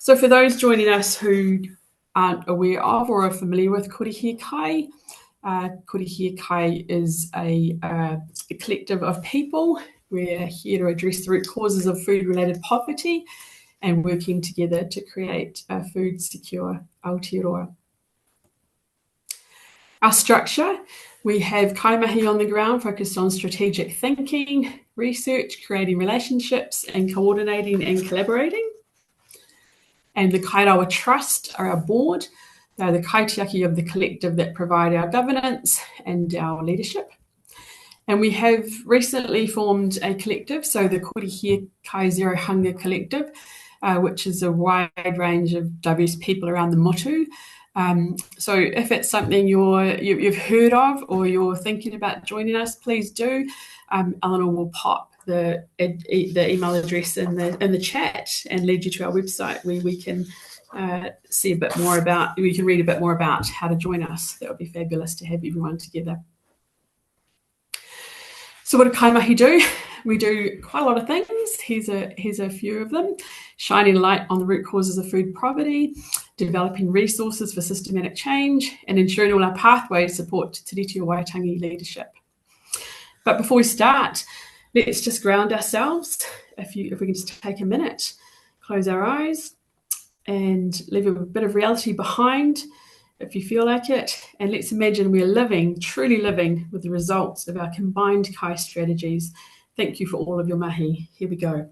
So for those joining us who aren't aware of or are familiar with Hiakai, Hiakai is a collective of people. We're here to address the root causes of food-related poverty and working together to create a food-secure Aotearoa. Our structure, we have kaimahi on the ground focused on strategic thinking, research, creating relationships, and coordinating and collaborating. And the Kairawa Trust are our board. They're the kaitiaki of the collective that provide our governance and our leadership. And we have recently formed a collective, so the Hiakai Zero Hunger Collective, which is a wide range of diverse people around the motu. So if it's something you've heard of or you're thinking about joining us, please do. Eleanor will pop the email address in the chat and lead you to our website where we can see a bit more about, we can read a bit more about how to join us. That would be fabulous to have everyone together. So what do kaimahi do? We do quite a lot of things. Here's a few of them. Shining light on the root causes of food poverty, developing resources for systematic change, and ensuring all our pathways support Te Tiriti o Waitangi leadership. But before we start, let's just ground ourselves. If we can just take a minute, close our eyes and leave a bit of reality behind if you feel like it. And let's imagine we're living, truly living, with the results of our combined kai strategies. Thank you for all of your mahi. Here we go.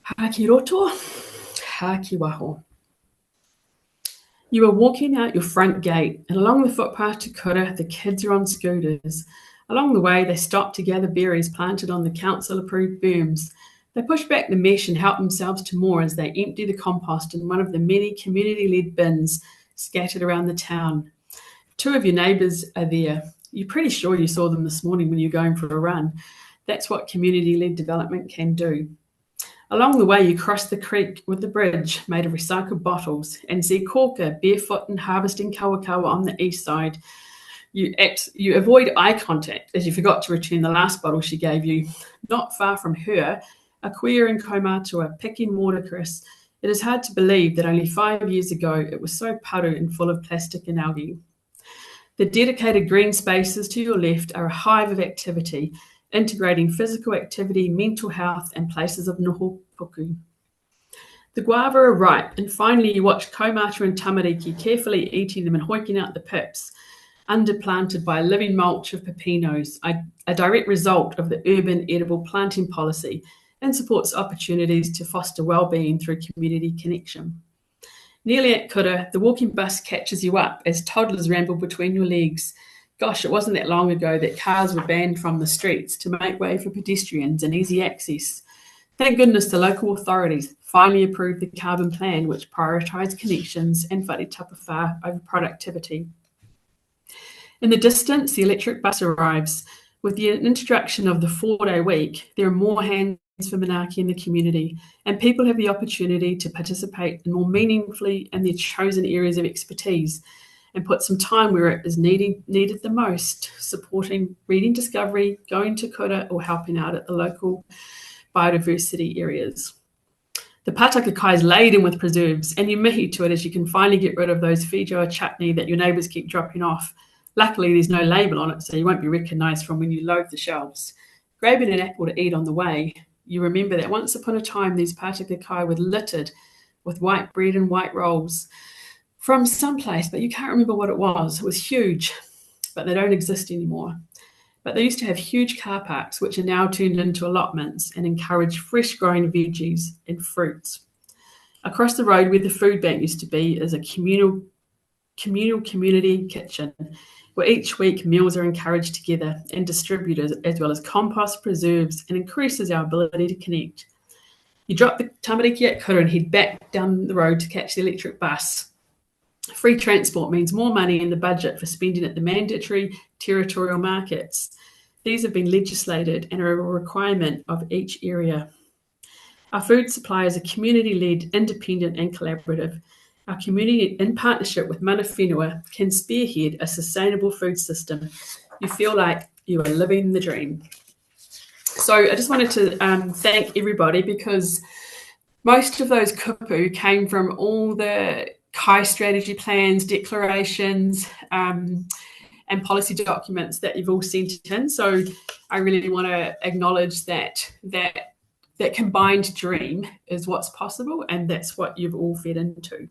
Haki roto, haki waho. You are walking out your front gate, and along the footpath to kura, the kids are on scooters. Along the way, they stop to gather berries planted on the council-approved berms. They push back the mesh and help themselves to more as they empty the compost in one of the many community-led bins scattered around the town. Two of your neighbours are there. You're pretty sure you saw them this morning when you're going for a run. That's what community-led development can do. Along the way, you cross the creek with the bridge made of recycled bottles and see Korka barefoot and harvesting kawakawa on the east side. You avoid eye contact as you forgot to return the last bottle she gave you. Not far from her, a queer in Kaumatua picking watercress. It is hard to believe that only 5 years ago it was so paru and full of plastic and algae. The dedicated green spaces to your left are a hive of activity, integrating physical activity, mental health, and places of noho puku. The guava are ripe, and finally you watch kaumata and tamariki carefully eating them and hoiking out the pips, underplanted by a living mulch of pepinos, a direct result of the urban edible planting policy, and supports opportunities to foster well-being through community connection. Nearly at kura, the walking bus catches you up as toddlers ramble between your legs. Gosh, it wasn't that long ago that cars were banned from the streets to make way for pedestrians and easy access. Thank goodness the local authorities finally approved the carbon plan, which prioritised connections and wharetapawha over productivity. In the distance, the electric bus arrives. With the introduction of the 4-day week, there are more hands for Manaaki in the community, and people have the opportunity to participate more meaningfully in their chosen areas of expertise and put some time where it is needed the most, supporting reading discovery, going to kura, or helping out at the local biodiversity areas. The pataka kai is laden with preserves, and you mihi to it as you can finally get rid of those Fijoa chutney that your neighbours keep dropping off. Luckily, there's no label on it, so you won't be recognised from when you load the shelves. Grabbing an apple to eat on the way, you remember that once upon a time, these pataka kai were littered with white bread and white rolls from someplace, but you can't remember what it was. It was huge, but they don't exist anymore. But they used to have huge car parks, which are now turned into allotments and encourage fresh-growing veggies and fruits. Across the road where the food bank used to be is a communal community kitchen, where each week meals are encouraged together and distributed, as well as compost, preserves, and increases our ability to connect. You drop the tamariki at kura and head back down the road to catch the electric bus. Free transport means more money in the budget for spending at the mandatory territorial markets. These have been legislated and are a requirement of each area. Our food supply is a community-led, independent and collaborative. Our community, in partnership with mana whenua, can spearhead a sustainable food system. You feel like you are living the dream. So I just wanted to thank everybody, because Most of those kupu came from all the Kai strategy plans, declarations, and policy documents that you've all sent in. So I really want to acknowledge that combined dream is what's possible, and that's what you've all fed into.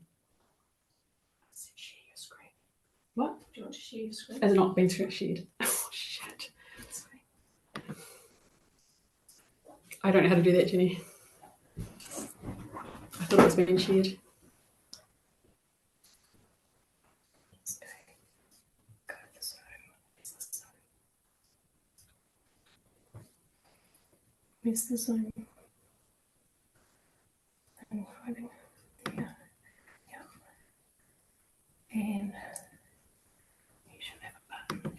Share your screen. What? Do you want to share your screen? Has it not been shared? Oh, shit. I don't know how to do that, Jenny. I thought it was being shared. Where's the Zoom? I'm finding. Yeah. And you should have a button.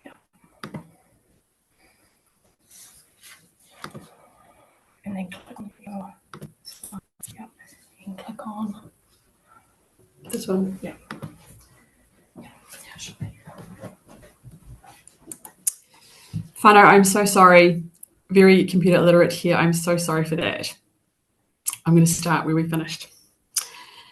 Yeah. And then click on your slides. Yeah. And click on This one. Yeah. Whānau, I'm so sorry. Very computer illiterate here. I'm so sorry for that. I'm going to start where we finished.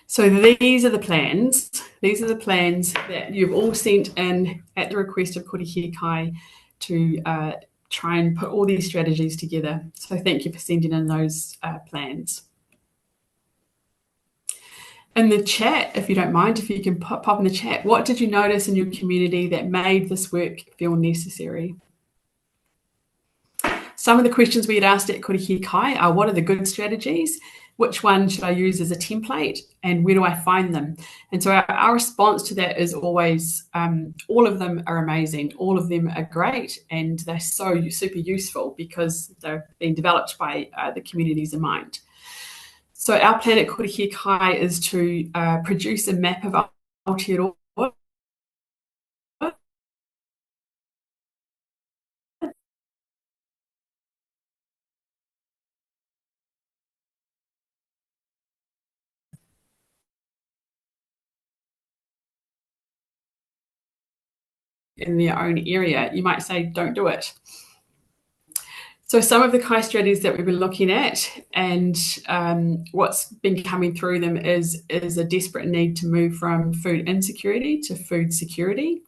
So these are the plans. These are the plans that you've all sent in at the request of Kore Hiakai to try and put all these strategies together. So thank you for sending in those plans. In the chat, if you don't mind, if you can pop in the chat, what did you notice in your community that made this work feel necessary? Some of the questions we had asked at Kore Hiakai are, what are the good strategies? Which one should I use as a template? And where do I find them? And so our response to that is always, all of them are amazing. All of them are great. And they're so super useful because they're being developed by the communities in mind. So our plan at Kore Hiakai is to produce a map of Aotearoa in their own area. You might say, don't do it. So some of the Kai strategies that we've been looking at and what's been coming through them is a desperate need to move from food insecurity to food security.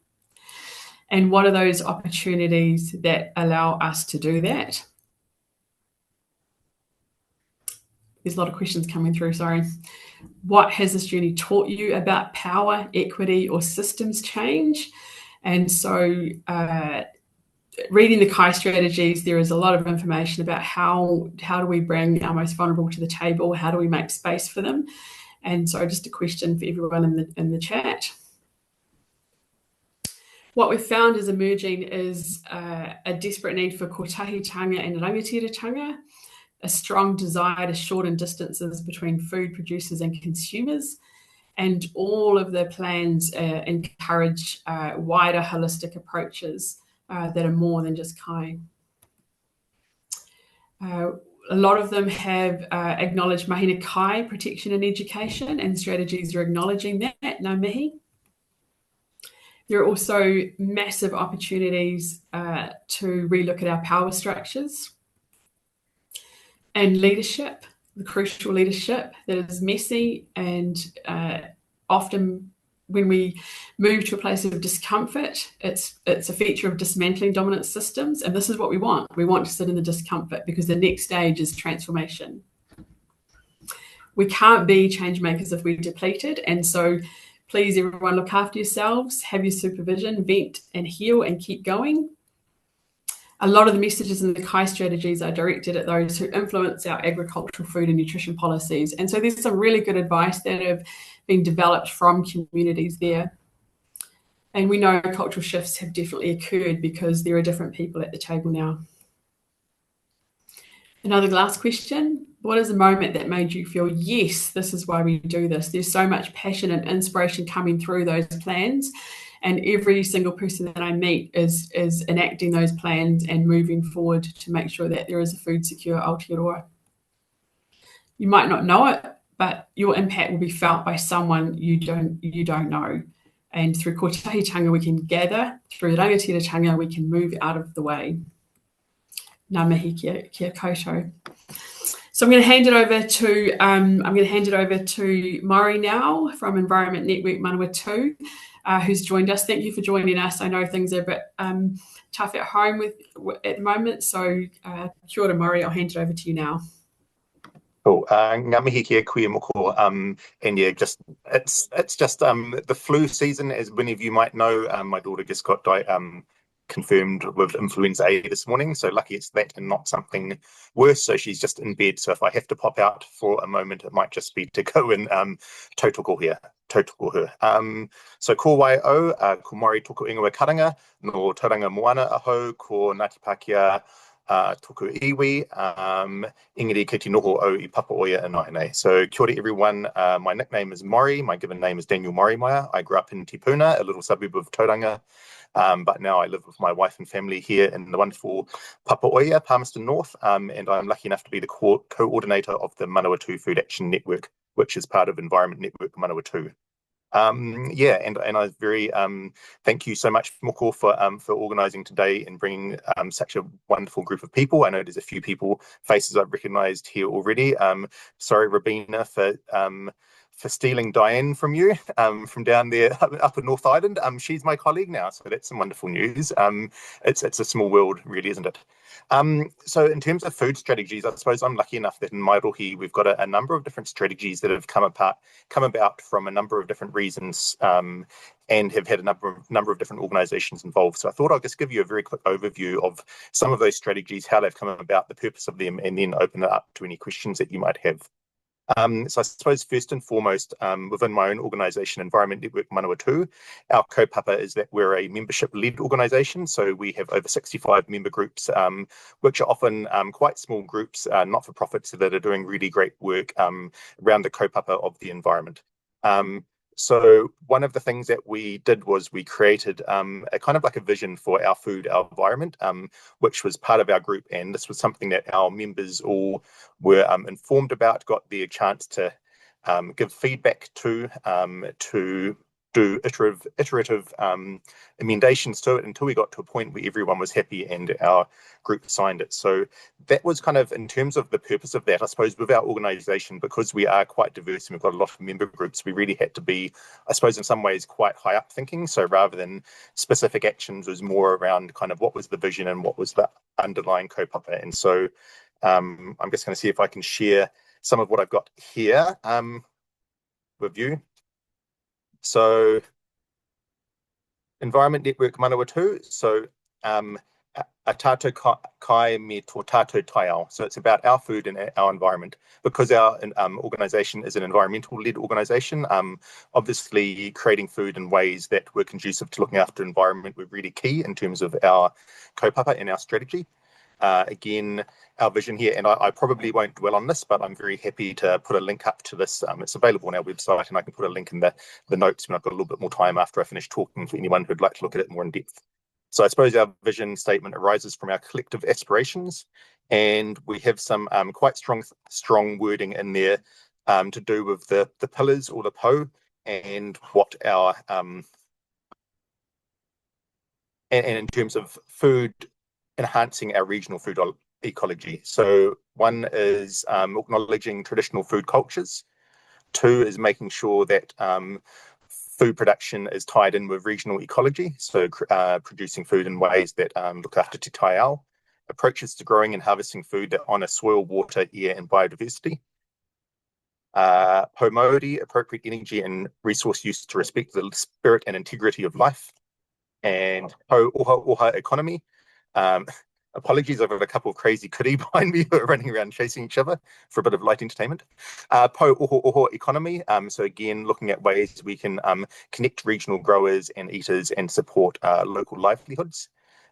And what are those opportunities that allow us to do that? There's a lot of questions coming through, sorry. What has this journey taught you about power, equity, or systems change? And so reading the Kai strategies, there is a lot of information about how do we bring our most vulnerable to the table? How do we make space for them? And so just a question for everyone in the chat. What we've found is emerging is a desperate need for kotahitanga and rangatiratanga, a strong desire to shorten distances between food producers and consumers, and all of the plans encourage wider holistic approaches that are more than just Kai. A lot of them have acknowledged mahina Kai protection and education, and strategies are acknowledging that, ngā mihi. There are also massive opportunities to relook at our power structures and leadership, the crucial leadership that is messy and often when we move to a place of discomfort, it's a feature of dismantling dominant systems. And this is what we want. We want to sit in the discomfort because the next stage is transformation. We can't be change makers if we're depleted. And so please, everyone, look after yourselves, have your supervision, vent and heal and keep going. A lot of the messages in the Kai strategies are directed at those who influence our agricultural, food and nutrition policies. And so there's some really good advice that have been developed from communities there. And we know cultural shifts have definitely occurred because there are different people at the table now. Another last question. What is the moment that made you feel, yes, this is why we do this? There's so much passion and inspiration coming through those plans. And every single person that I meet is enacting those plans and moving forward to make sure that there is a food secure Aotearoa. You might not know it, but your impact will be felt by someone you don't know. And through kotahitanga we can gather, through rangatiratanga we can move out of the way. Ngā mihi kia koutou. So I'm going to hand it over to Murray now from Environment Network Manawatū, who's joined us. Thank you for joining us. I know things are a bit tough at home at the moment, so kia ora, Murray. I'll hand it over to you now. Cool. Ngā mihi kia koe moko. And yeah, it's just the flu season, as many of you might know. My daughter just got confirmed with influenza A this morning, so lucky it's that and not something worse. So she's just in bed. So if I have to pop out for a moment, it might just be to go and tautoko her. So ko waiau, ko Māori toko ingoa karanga, no tauranga moana aho, ko Ngāti Pākehā toko iwi, ingeri kei te noho au I papa oia and nainei. So kia ora everyone, my nickname is Morri, my given name is Daniel Morrimire. I grew up in Te Puna, a little suburb of Tauranga, but now I live with my wife and family here in the wonderful Papa Oia, Palmerston North, and I'm lucky enough to be the coordinator of the Manawatū Food Action Network, which is part of Environment Network Manawatū. Yeah, and I was very thank you so much, Moko, for organising today and bringing such a wonderful group of people. I know there's a few faces I've recognised here already. Sorry, Rabina, for stealing Diane from you, from down there up in North Island. She's my colleague now, so that's some wonderful news. It's a small world, really, isn't it? So in terms of food strategies, I suppose I'm lucky enough that in Mairohi we've got a number of different strategies that have come about from a number of different reasons, and have had a number of different organisations involved. So I thought I'll just give you a very quick overview of some of those strategies, how they've come about, the purpose of them, and then open it up to any questions that you might have. So I suppose first and foremost, within my own organisation, Environment Network Manawatū, our kaupapa is that we're a membership-led organisation. So we have over 65 member groups, which are often quite small groups, not-for-profits that are doing really great work around the kaupapa of the environment. So one of the things that we did was we created a kind of like a vision for our food, our environment, which was part of our group. And this was something that our members all were informed about, got the chance to give feedback to do iterative emendations to it until we got to a point where everyone was happy and our group signed it. So that was kind of, in terms of the purpose of that, I suppose with our organisation, because we are quite diverse and we've got a lot of member groups, we really had to be, I suppose in some ways, quite high up thinking. So rather than specific actions, it was more around kind of what was the vision and what was the underlying kaupapa. And so I'm just going to see if I can share some of what I've got here with you. So, Environment Network Manawatū. So, a tātou kai me tō tātou taiao. So it's about our food and our environment. Because our organisation is an environmental-led organisation, obviously creating food in ways that were conducive to looking after environment were really key in terms of our kaupapa and our strategy. Again, our vision here, and I probably won't dwell on this, but I'm very happy to put a link up to this. It's available on our website, and I can put a link in the notes when I've got a little bit more time after I finish talking for anyone who'd like to look at it more in depth. So I suppose our vision statement arises from our collective aspirations, and we have some quite strong wording in there to do with the pillars or the po, and what our and in terms of food, enhancing our regional food ecology. So one is acknowledging traditional food cultures. Two is making sure that food production is tied in with regional ecology. So producing food in ways that look after te taiao. Approaches to growing and harvesting food that honour soil, water, air and biodiversity. Po mauri, appropriate energy and resource use to respect the spirit and integrity of life. And po oha oha economy. Apologies, I've got a couple of crazy kuri behind me who are running around chasing each other for a bit of light entertainment. Po oho oho economy. So again, looking at ways we can connect regional growers and eaters and support local livelihoods.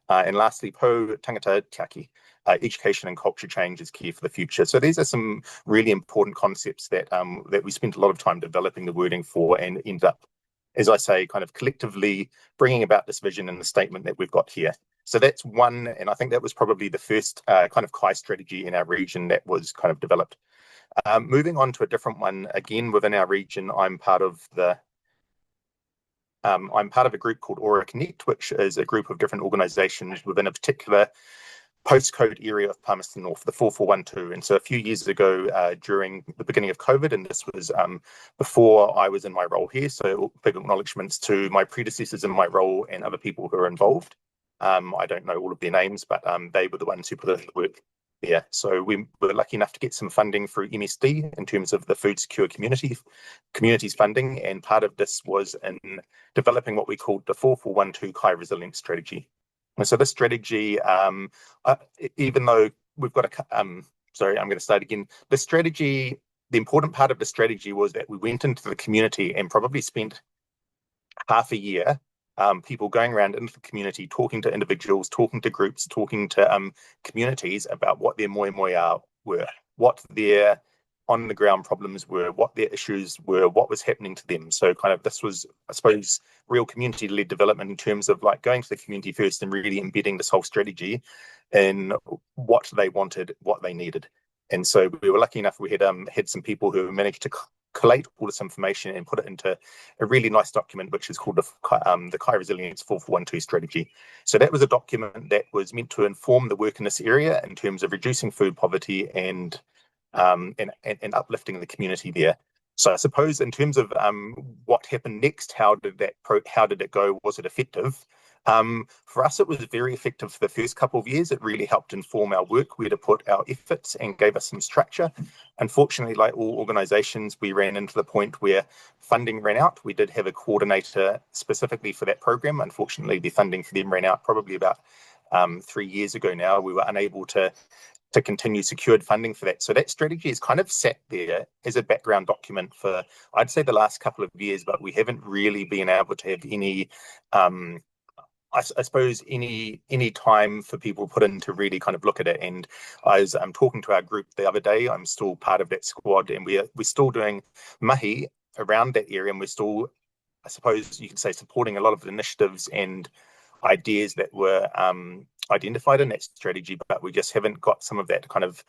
And lastly, po tangata tiaki. Education and culture change is key for the future. So these are some really important concepts that that we spent a lot of time developing the wording for, and end up, as I say, kind of collectively bringing about this vision in the statement that we've got here. So that's one, and I think that was probably the first kind of kai strategy in our region that was kind of developed. Moving on to a different one, again within our region, I'm part of a group called Aura Connect, which is a group of different organisations within a particular postcode area of Palmerston North, the 4412. And so a few years ago, during the beginning of COVID, and this was before I was in my role here, so big acknowledgements to my predecessors in my role and other people who are involved. I don't know all of their names, but they were the ones who put in the work there. So we were lucky enough to get some funding through MSD in terms of the Food Secure Communities funding, and part of this was in developing what we called the 4412 Kai Resilience Strategy. And so this strategy, even though we've got sorry, I'm going to start again. The strategy, the important part of the strategy was that we went into the community and probably spent half a year people going around into the community, talking to individuals, talking to groups, talking to communities about what their moe were, what their on the ground problems were, what their issues were, what was happening to them. So kind of this was, I suppose, real community-led development in terms of like going to the community first and really embedding this whole strategy in what they wanted, what they needed. And so we were lucky enough, we had some people who managed to collate all this information and put it into a really nice document, which is called the Kai Resilience 4412 Strategy. So that was a document that was meant to inform the work in this area in terms of reducing food poverty and uplifting the community there. So I suppose in terms of what happened next, how did it go? Was it effective? For us, it was very effective for the first couple of years. It really helped inform our work, where to put our efforts, and gave us some structure. Unfortunately, like all organisations, we ran into the point where funding ran out. We did have a coordinator specifically for that program. Unfortunately, the funding for them ran out probably about 3 years ago now. We were unable to continue secured funding for that. So that strategy is kind of sat there as a background document for, I'd say, the last couple of years, but we haven't really been able to have any I suppose any time for people put in to really kind of look at it. And I was talking to our group the other day. I'm still part of that squad, and we're still doing mahi around that area, and we're still, I suppose you could say, supporting a lot of the initiatives and ideas that were identified in that strategy, but we just haven't got some of that kind of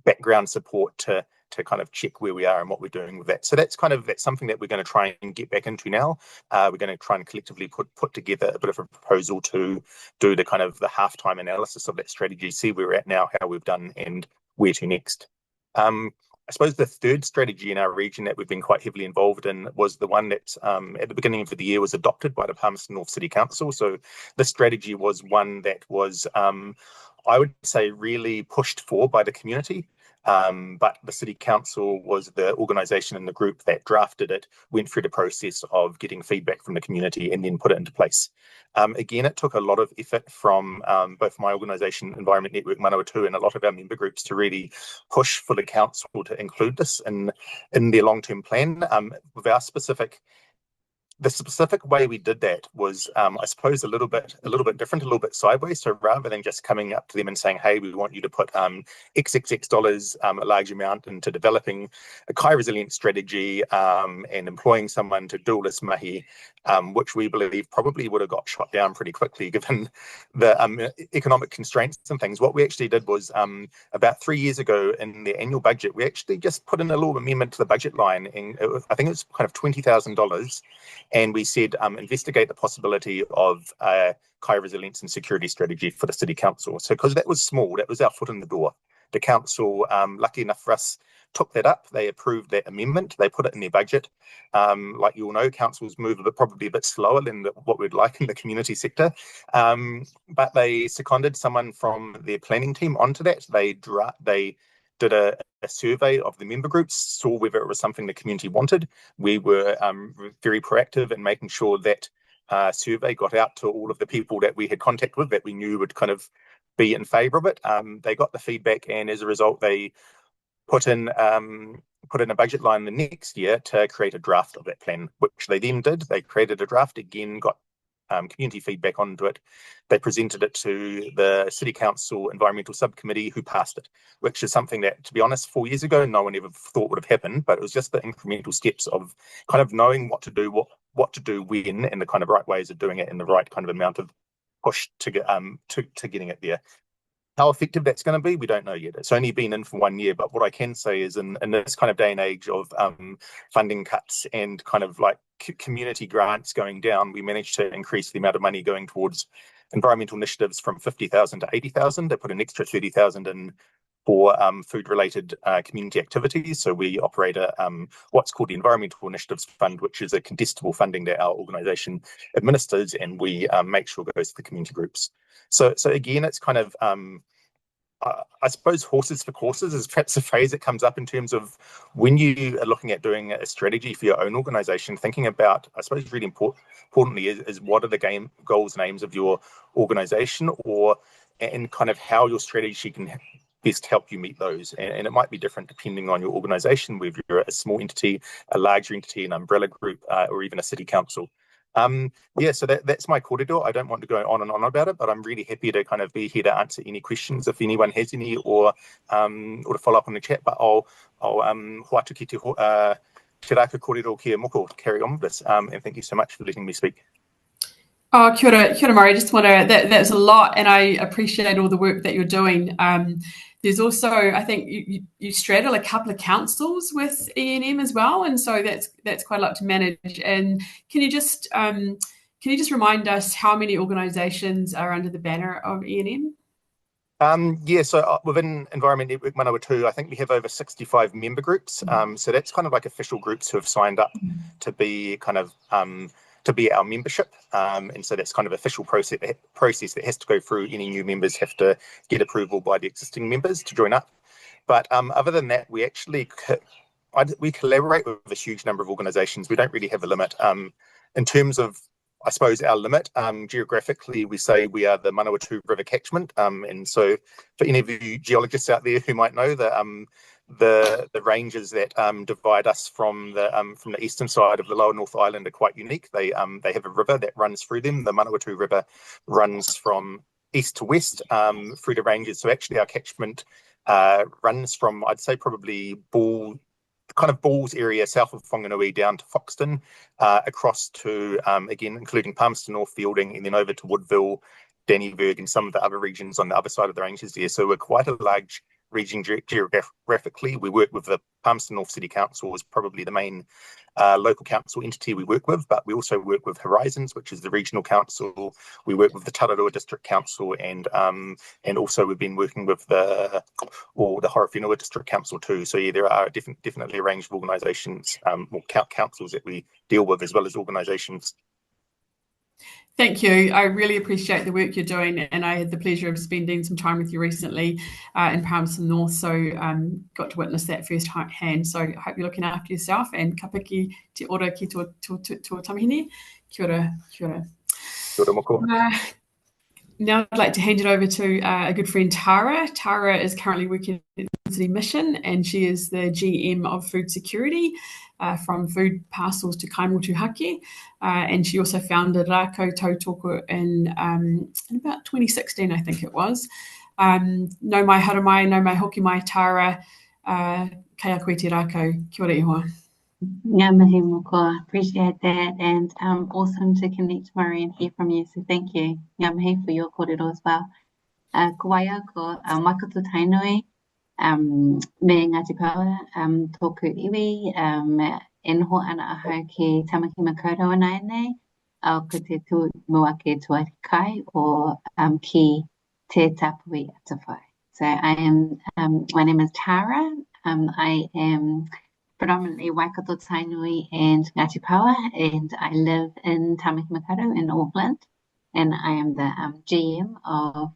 background support to kind of check where we are and what we're doing with that. So that's something that we're going to try and get back into now. We're going to try and collectively put together a bit of a proposal to do the kind of the halftime analysis of that strategy, see where we're at now, how we've done, and where to next. I suppose the third strategy in our region that we've been quite heavily involved in was the one that at the beginning of the year was adopted by the Palmerston North City Council. So this strategy was one that was, I would say, really pushed for by the community. But the City Council was the organisation and the group that drafted it, went through the process of getting feedback from the community, and then put it into place. Again, it took a lot of effort from both my organisation, Environment Network Manawatū, and a lot of our member groups to really push for the council to include this in their long-term plan. With our the specific way we did that was, I suppose, a little bit different, a little bit sideways. So rather than just coming up to them and saying, hey, we want you to put XXX dollars, a large amount, into developing a Kai resilience strategy and employing someone to do all this mahi, which we believe probably would have got shot down pretty quickly given the economic constraints and things. What we actually did was about 3 years ago in the annual budget, we actually just put in a little amendment to the budget line, and I think it was kind of $20,000. And we said, investigate the possibility of a Kai resilience and security strategy for the City Council. So because that was small, that was our foot in the door. The council, lucky enough for us, took that up. They approved that amendment. They put it in their budget. Like you all know, councils move probably a bit slower than what we'd like in the community sector. But they seconded someone from their planning team onto that. They did a survey of the member groups, saw whether it was something the community wanted. We were very proactive in making sure that survey got out to all of the people that we had contact with that we knew would kind of be in favour of it. They got the feedback, and as a result, they put in a budget line the next year to create a draft of that plan, which they then did. They created a draft again, got community feedback onto it. They presented it to the City Council Environmental Subcommittee, who passed it, which is something that, to be honest, 4 years ago, no one ever thought would have happened, but it was just the incremental steps of kind of knowing what to do, what to do when, and the kind of right ways of doing it, and the right kind of amount of push to get to getting it there. How effective that's going to be, we don't know yet. It's only been in for 1 year, but what I can say is in this kind of day and age of funding cuts and kind of like community grants going down, we managed to increase the amount of money going towards environmental initiatives from 50,000 to 80,000. They put an extra 30,000 in for food-related community activities. So we operate a what's called the Environmental Initiatives Fund, which is a contestable funding that our organisation administers, and we make sure goes to the community groups. So again, it's kind of I suppose horses for courses is perhaps a phrase that comes up in terms of when you are looking at doing a strategy for your own organisation, thinking about, I suppose really importantly is what are the goals and aims of your organisation, and kind of how your strategy can best help you meet those. And it might be different depending on your organisation, whether you're a small entity, a larger entity, an umbrella group, or even a city council. So that's my kōrero. I don't want to go on and on about it, but I'm really happy to kind of be here to answer any questions if anyone has any, or to follow up on the chat. But I'll hoatu ki te rākau kōrero kia moko to carry on with this. And thank you so much for letting me speak. Oh, kia ora, Murray. Just want to, that's a lot, and I appreciate all the work that you're doing. There's also, I think you straddle a couple of councils with E&M as well, and so that's quite a lot to manage. And can you just remind us how many organisations are under the banner of E&M? So within Environment Network Manawatū, I think we have over 65 member groups. So that's kind of like official groups who have signed up to be kind of to be our membership, and so that's kind of official process that has to go through. Any new members have to get approval by the existing members to join up. But other than that, we actually we collaborate with a huge number of organisations. We don't really have a limit in terms of, I suppose, our limit. Geographically, we say we are the Manawatū River catchment, and so for any of you geologists out there who might know that the ranges that divide us from the eastern side of the Lower North Island are quite unique. They have a river that runs through them. The Manawatū River runs from east to west through the ranges. So actually our catchment runs from, I'd say, probably Bulls area south of Whanganui down to Foxton, across to, again, including Palmerston North, Fielding, and then over to Woodville, Dannyburg, and some of the other regions on the other side of the ranges there. So we're quite a large region geographically. We work with the Palmerston North City Council as probably the main local council entity we work with, but we also work with Horizons, which is the regional council. We work with the Tautoko District Council, and also we've been working with the whenua District Council too. So yeah, there are definitely a range of organisations, or councils that we deal with, as well as organisations. Thank you. I really appreciate the work you're doing, and I had the pleasure of spending some time with you recently in Palmerston North, so got to witness that firsthand. So I hope you're looking after yourself, and ka piki te ora ki tō tamihine. Kia ora, kia ora. Kia ora moko. Now I'd like to hand it over to a good friend, Tara. Tara is currently working at the City Mission, and she is the GM of Food Security, from food parcels to kaimotuhake. And she also founded Rākau Tautoko in about 2016, I think it was. No mai haramai, no mai hoki mai, Tara. Kei a koe te Rākau. Kia ora ihoa. Ngā mihi moko, appreciate that, and awesome to connect, Murray, and hear from you, so thank you. Ngā mihi for your kōrero as well. Ko waia ko Waikato tainui, me Ngāti Paua, tōku iwi, e noho ana ahau ki tamaki makaurau ana nei, au ko te tu mua ke tuarikai, or ki te tapui atawhai. So I am, my name is Tara. I am predominantly Waikato tainui and Ngāti Paua, and I live in Tamaki Makaurau in Auckland, and I am the GM of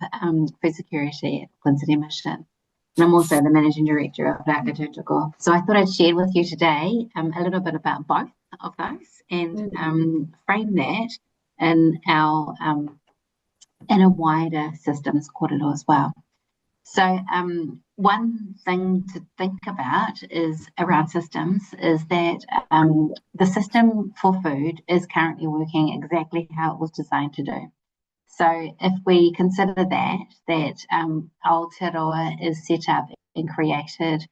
Food Security at Auckland City Mission. And I'm also the Managing Director of Rākau Tautoko. So I thought I'd share with you today a little bit about both of those, and frame that in our in a wider systems kōrero as well. So one thing to think about is around systems is that the system for food is currently working exactly how it was designed to do. So if we consider that Aotearoa is set up and created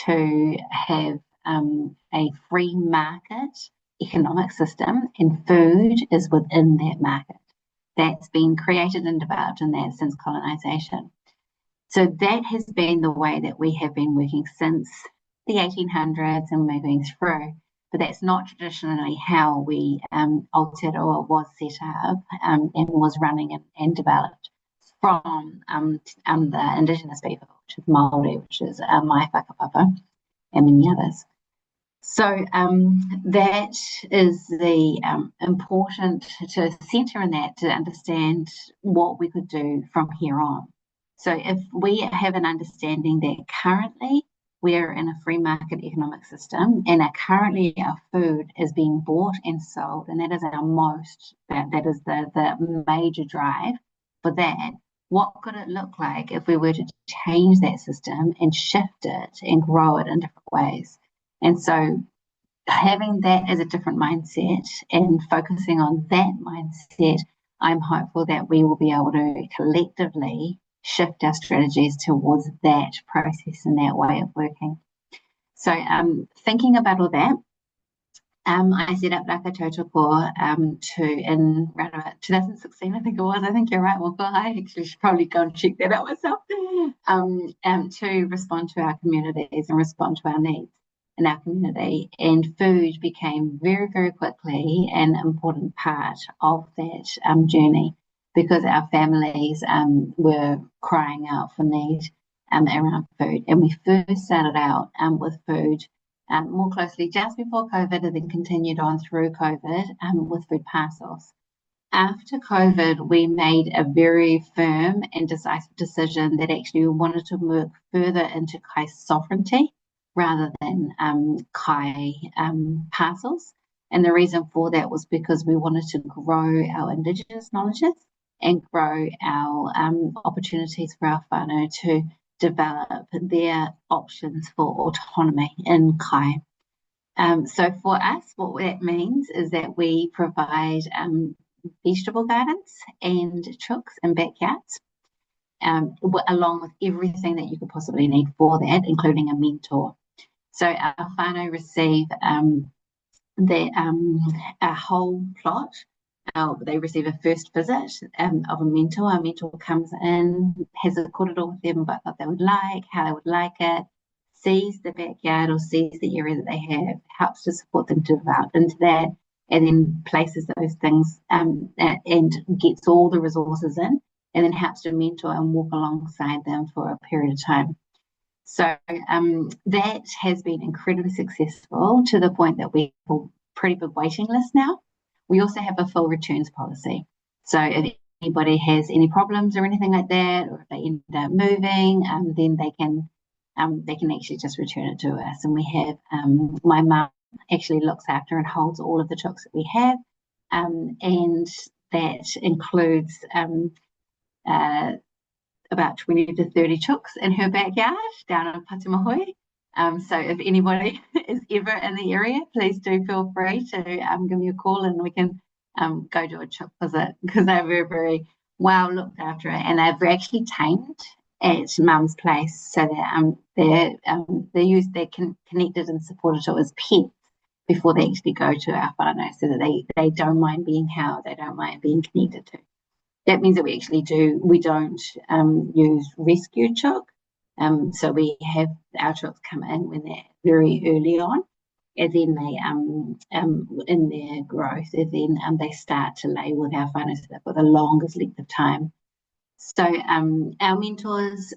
to have a free market economic system, and food is within that market. That's been created and developed in that since colonisation. So that has been the way that we have been working since the 1800s and moving through. but that's not traditionally how we Aotearoa was set up and was running and developed from the Indigenous people, which is Māori, which is my whakapapa, and many others. So that is the important to centre in that, to understand what we could do from here on. So if we have an understanding that currently we're in a free market economic system, and currently our food is being bought and sold, and that is that is the major drive for that. What could it look like if we were to change that system and shift it and grow it in different ways? And so having that as a different mindset and focusing on that mindset, I'm hopeful that we will be able to collectively shift our strategies towards that process and that way of working. So thinking about all that, I set up Tautoko in around about 2016, I think it was. I think you're right. Well, I actually should probably go and check that out myself. To respond to our communities and respond to our needs in our community. And food became very, very quickly an important part of that journey, because our families were crying out for need around food. And we first started out with food more closely just before COVID, and then continued on through COVID with food parcels. After COVID, we made a very firm and decisive decision that actually we wanted to work further into kai sovereignty rather than kai parcels. And the reason for that was because we wanted to grow our Indigenous knowledges and grow our opportunities for our whānau to develop their options for autonomy in kai. So for us, what that means is that we provide vegetable gardens and chooks and backyards, along with everything that you could possibly need for that, including a mentor. So our whānau receive a whole plot. They receive a first visit of a mentor. A mentor comes in, has a kōrero with them about what they would like, how they would like it, sees the backyard or sees the area that they have, helps to support them to develop into that, and then places those things and gets all the resources in, and then helps to mentor and walk alongside them for a period of time. So that has been incredibly successful, to the point that we have a pretty big waiting list now. We also have a full returns policy. So if anybody has any problems or anything like that, or if they end up moving, then they can actually just return it to us. And we have my mum actually looks after and holds all of the chooks that we have, and that includes about 20 to 30 chooks in her backyard down in Patimahoi. So if anybody is ever in the area, please do feel free to give me a call, and we can go do a chook visit, because they're very, very well looked after, and they're actually tamed at mum's place, so that they're connected and supported to as pets before they actually go to our whānau, so that they don't mind being held, they don't mind being connected to. That means that we don't use rescue chook. So we have our chooks come in when they're very early on, and then they in their growth, and then they start to lay with our whānau for the longest length of time. So our mentors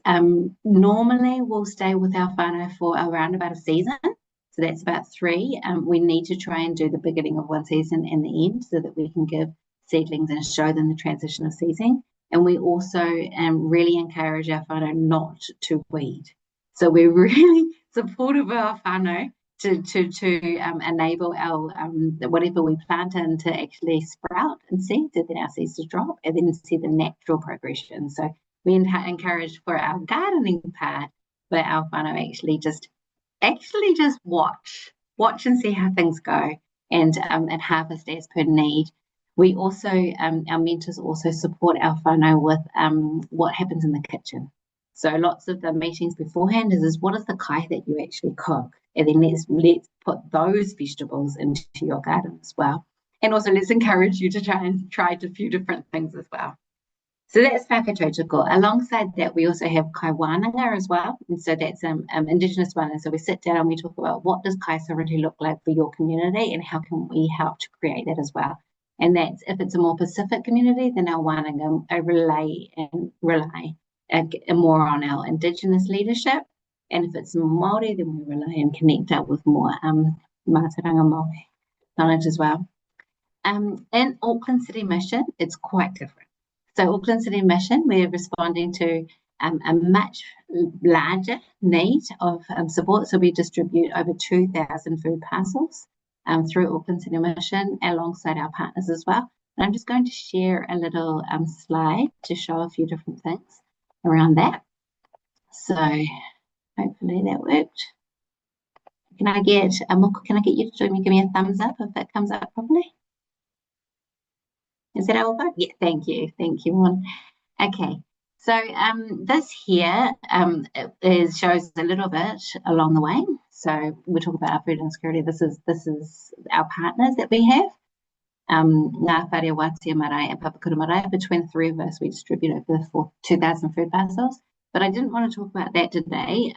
normally will stay with our whānau for around about a season. So that's about 3. We need to try and do the beginning of one season and the end, so that we can give seedlings and show them the transition of season. And we also really encourage our whānau not to weed. So we're really supportive of our whānau to enable our whatever we plant in to actually sprout and seed, and then our seeds to drop, and then see the natural progression. So we encourage for our gardening part, but our whānau actually just watch and see how things go, and harvest as per need. We also, our mentors also support our whānau with what happens in the kitchen. So lots of the meetings beforehand is what is the kai that you actually cook? And then let's put those vegetables into your garden as well. And also let's encourage you to try a few different things as well. So that's Tautoko. Alongside that, we also have Kai Wānanga as well. And so that's Indigenous whānau. So we sit down and we talk about what does Kai sovereignty look like for your community and how can we help to create that as well. And that's, if it's a more Pacific community, then our whānanga rely more on our Indigenous leadership. And if it's more Māori, then we rely and connect up with more mātaranga Māori knowledge as well. In Auckland City Mission, it's quite different. So Auckland City Mission, we're responding to a much larger need of support. So we distribute over 2,000 food parcels through Auckland City Mission alongside our partners as well. And I'm just going to share a little slide to show a few different things around that. So hopefully that worked. Can I get you to give me a thumbs up if that comes up properly? Is that all good? Yeah, thank you, Mon. Okay, so this here shows a little bit along the way. So we talk about our food insecurity. This is our partners that we have. Ngā Whare Wātia Marae and Papakura Marae. Between the three of us, we distribute over 2,000 food parcels. But I didn't want to talk about that today.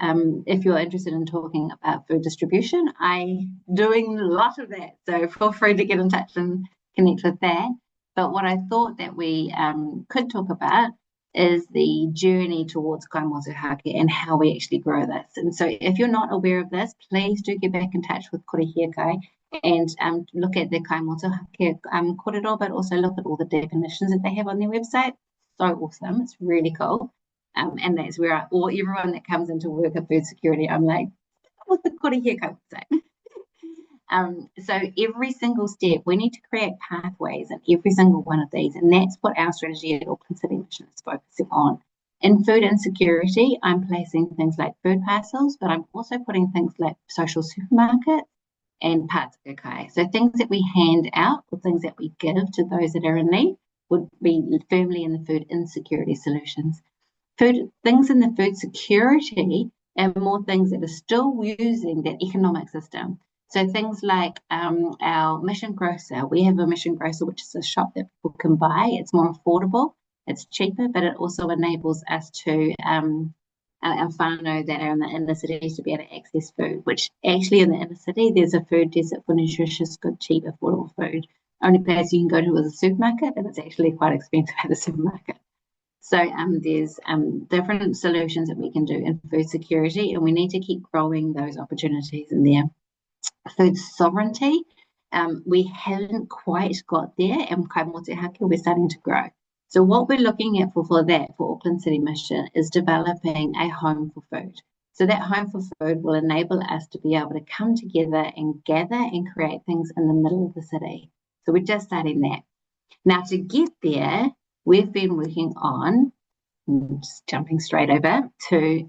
If you're interested in talking about food distribution, I'm doing a lot of that. So feel free to get in touch and connect with that. But what I thought that we could talk about is the journey towards kai motuhake and how we actually grow this. And so if you're not aware of this, please do get back in touch with Kore Hiakai and look at the kai motuhake kōrero, but also look at all the definitions that they have on their website. So awesome. It's really cool. And that's where everyone that comes into work at food security, I'm like, what's the Kore Hiakai website? So every single step, we need to create pathways in every single one of these. And that's what our strategy at Auckland City Mission is focusing on. In food insecurity, I'm placing things like food parcels, but I'm also putting things like social supermarkets and parts of Hiakai. So things that we hand out or things that we give to those that are in need would be firmly in the food insecurity solutions. Things in the food security and more things that are still using that economic system. So things like our mission grocer, we have a mission grocer, which is a shop that people can buy. It's more affordable, it's cheaper, but it also enables us to, our whānau that are in the inner cities to be able to access food, which actually in the inner city, there's a food desert for nutritious, good, cheap, affordable food. Only place you can go to is a supermarket, and it's actually quite expensive at the supermarket. So there's different solutions that we can do in food security, and we need to keep growing those opportunities in there. Food sovereignty, we haven't quite got there, and kai motuhake, we're starting to grow. So what we're looking at for Auckland City Mission is developing a home for food. So that home for food will enable us to be able to come together and gather and create things in the middle of the city. So we're just starting that. Now to get there, we've been working on, just jumping straight over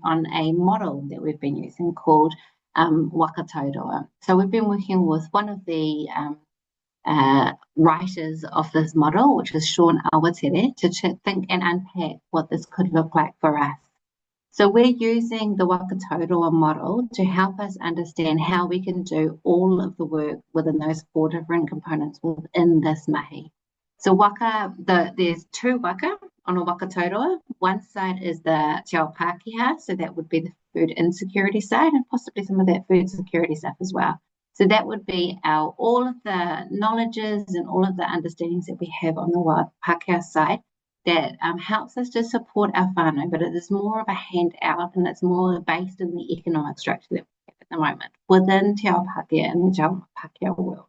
on a model that we've been using called Waikato. So we've been working with one of the writers of this model, which is Sean Aotearoa, to think and unpack what this could look like for us. So we're using the Waikato model to help us understand how we can do all of the work within those 4 different components within this mahi. So there's 2 waka on a Waikato. One side is the te ao Pākehā, so that would be the food insecurity side and possibly some of that food security stuff as well. So that would be all of the knowledges and all of the understandings that we have on the Pākehā side that helps us to support our whānau, but it is more of a handout and it's more based in the economic structure that we have at the moment within te ao Pākehā and the te ao Pākehā world.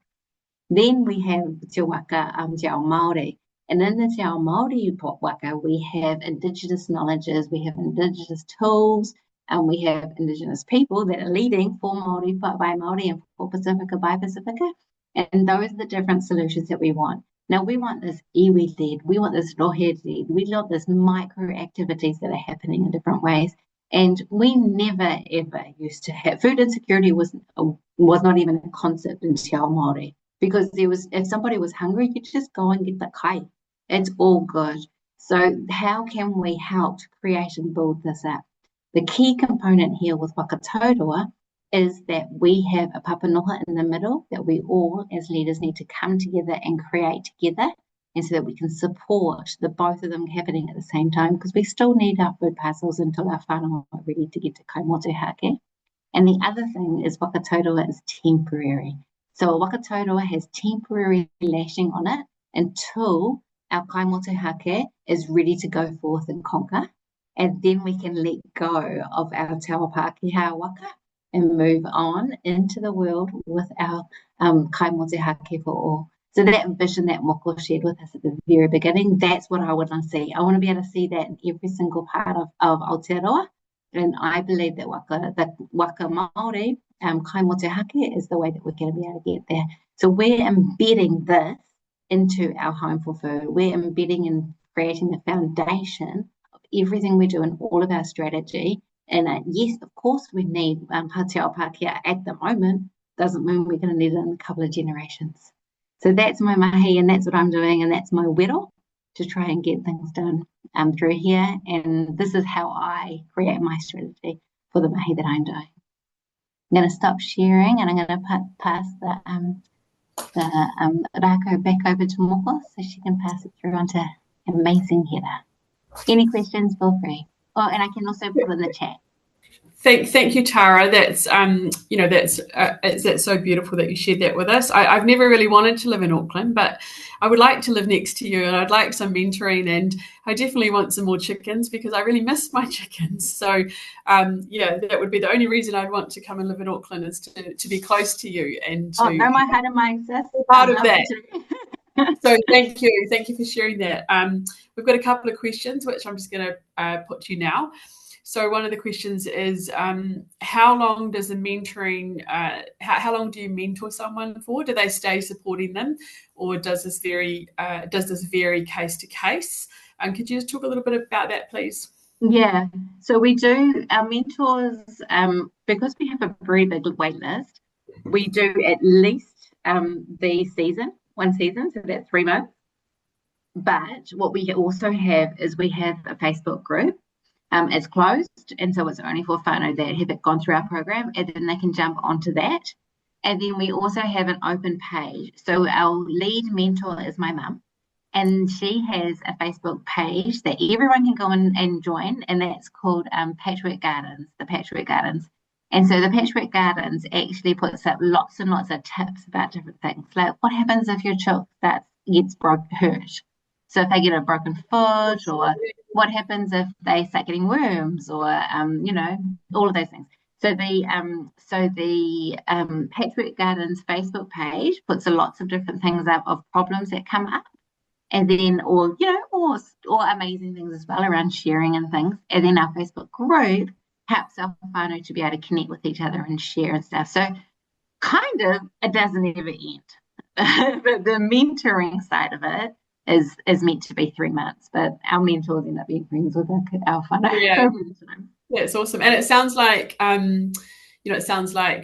Then we have te waka te ao Māori. And in the te ao Māori waka, we have Indigenous knowledges, we have Indigenous tools, and we have Indigenous people that are leading for Māori by Māori and for Pacifica by Pacifica. And those are the different solutions that we want. Now, we want this iwi-led, we want this rohe-led, we want this micro activities that are happening in different ways. And we never, ever used to have, food insecurity was not even a concept in te ao Māori. Because if somebody was hungry, you just go and get the kai. It's all good. So how can we help to create and build this up? The key component here with Waikato is that we have a papanoha in the middle that we all as leaders need to come together and create together and so that we can support the both of them happening at the same time, because we still need our food parcels until our whānau are ready to get to kaimotuhake. And the other thing is whakataurua is temporary. So a whakataurua has temporary lashing on it until our kaimotuhake is ready to go forth and conquer. And then we can let go of our te ao Pākehā waka and move on into the world with our kaimotuhake for all. So that vision that Moko shared with us at the very beginning, that's what I want to see. I want to be able to see that in every single part of Aotearoa. And I believe that the waka Māori, kaimotuhake, is the way that we're going to be able to get there. So we're embedding this into our home for food. We're embedding and creating the foundation of everything we do in all of our strategy. And yes, of course, we need te ao Pākehā at the moment. Doesn't mean we're going to need it in a couple of generations. So that's my mahi, and that's what I'm doing, and that's my wero to try and get things done through here. And this is how I create my strategy for the mahi that I'm doing. I'm going to stop sharing, and I'm going to pass the Rākau back over to Moko so she can pass it through onto amazing Hera. Any questions, feel free. Oh, and I can also put in the chat. Thank you, Tara. That's that's so beautiful that you shared that with us. I've never really wanted to live in Auckland, but I would like to live next to you, and I'd like some mentoring, and I definitely want some more chickens because I really miss my chickens. So that would be the only reason I'd want to come and live in Auckland, is to be close to you and to my heart and my access. Part of that. So thank you for sharing that. We've got a couple of questions which I'm just going to put to you now. So one of the questions is, how long does the mentoring, how long do you mentor someone for? Do they stay supporting them, or does this vary case to case? Could you just talk a little bit about that, please? Yeah, so we do, our mentors, because we have a very big wait list, we do at least one season, so that's 3 months. But what we also have is we have a Facebook group. It's closed, and so it's only for whānau that have gone through our program, and then they can jump onto that. And then we also have an open page. So our lead mentor is my mum, and she has a Facebook page that everyone can go and join, and that's called Patchwork Gardens, the Patchwork Gardens. And so the Patchwork Gardens actually puts up lots and lots of tips about different things, like what happens if your chook gets hurt. So if they get a broken foot, or what happens if they start getting worms, or all of those things. So the Patchwork Gardens Facebook page puts lots of different things up of problems that come up, and then or amazing things as well around sharing and things. And then our Facebook group helps our whānau to be able to connect with each other and share and stuff. So kind of it doesn't ever end. But the mentoring side of it is meant to be 3 months, but our mentors end up being friends with our whānau. Yeah, it's awesome. And it sounds like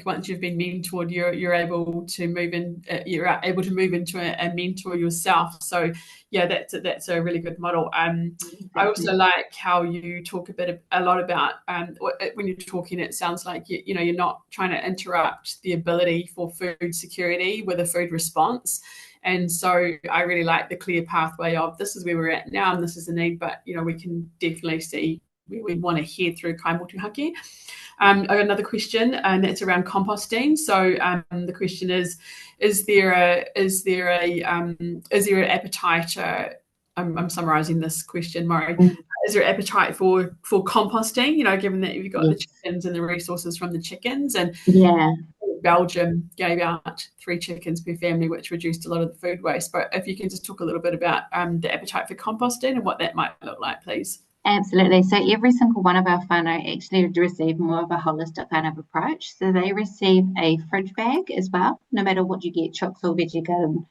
once you've been mentored, you're able to move in. You're able to move into a mentor yourself. So yeah, that's a really good model. I also like how you talk a lot about when you're talking. It sounds like you're not trying to interrupt the ability for food security with a food response. And so I really like the clear pathway of this is where we're at now and this is the need, but we can definitely see where we want to head through kaimotuhake. I got another question, and that's around composting. So the question is there an appetite? I'm summarising this question, Murray. Is there appetite for composting? Given that you've got the chickens and the resources from the chickens, and Belgium gave out 3 chickens per family, which reduced a lot of the food waste. But if you can just talk a little bit about the appetite for composting and what that might look like, please. Absolutely. So every single one of our whānau actually receive more of a holistic kind of approach. So they receive a fridge bag as well. No matter what you get, chooks or veggie garden,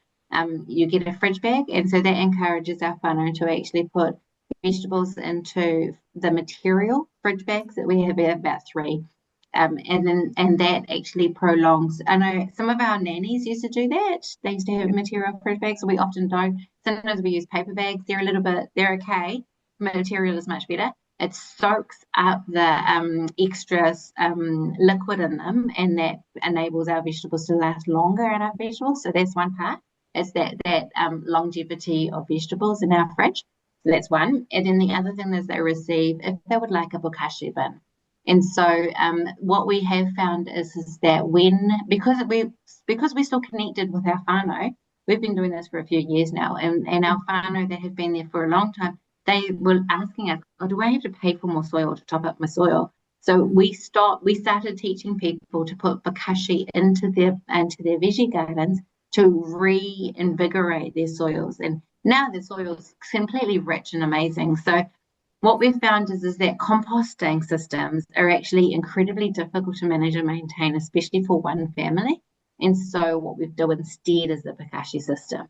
you get a fridge bag. And so that encourages our whānau to actually put vegetables into the material fridge bags that we have about 3. And that actually prolongs. I know some of our nannies used to do that. They used to have material fridge bags, so we often don't. Sometimes we use paper bags. They're okay. Material is much better. It soaks up the extra liquid in them, and that enables our vegetables to last longer in our vegetables. So that's one part. It's that longevity of vegetables in our fridge. So that's one. And then the other thing is they receive if they would like a bokashi bin. And so what we have found is that because we're still connected with our whānau, we've been doing this for a few years now, and our whānau that have been there for a long time, they were asking us, oh, do I have to pay for more soil to top up my soil? So we started teaching people to put bokashi into their veggie gardens to reinvigorate their soils. And now the soil's completely rich and amazing. So what we've found is that composting systems are actually incredibly difficult to manage and maintain, especially for one family. And so what we do instead is the bokashi system.